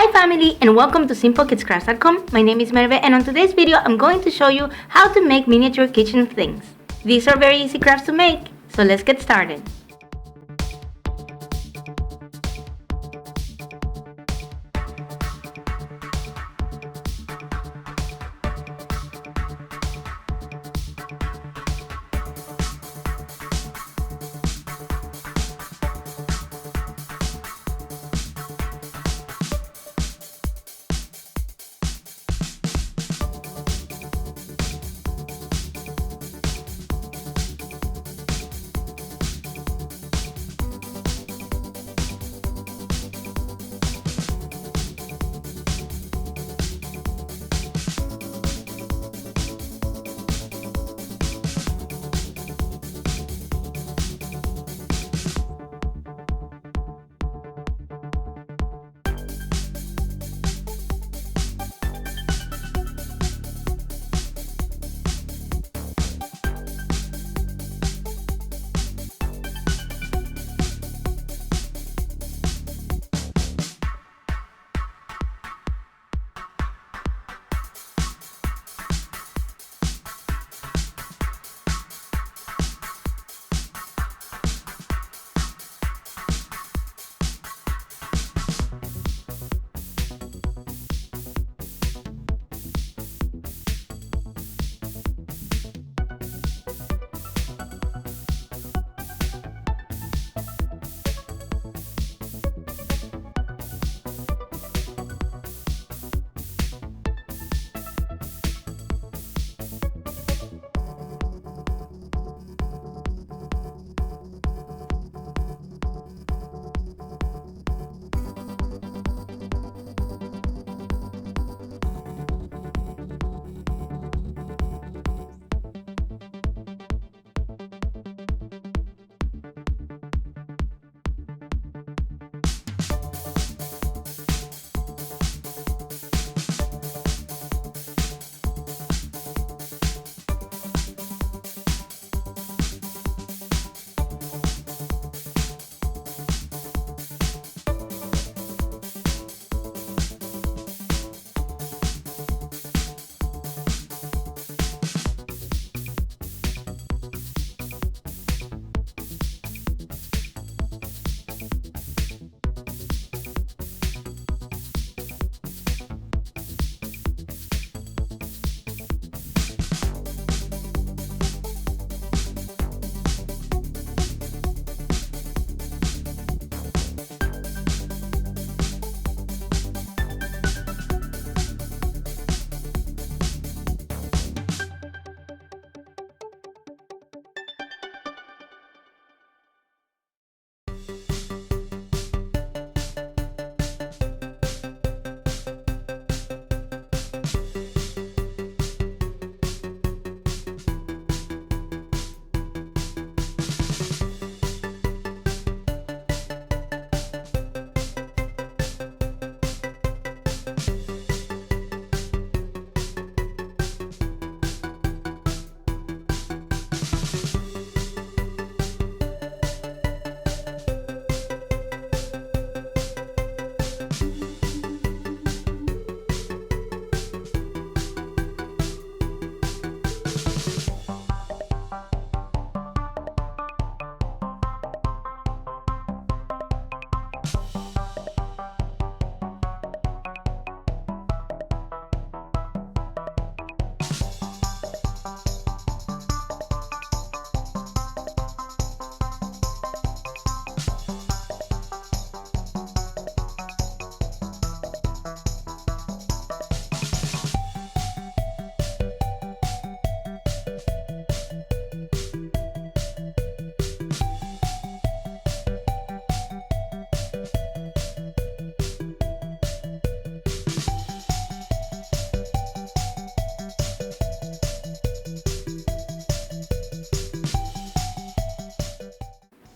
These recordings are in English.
Hi family and welcome to simplekidscrafts.com. My name is Merve and on today's video I'm going to show you how to make miniature kitchen things. These are very easy crafts to make, so let's get started.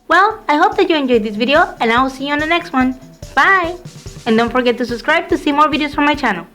Well, I hope that you enjoyed this video and I will see you on the next one. Bye! And don't forget to subscribe to see more videos from my channel.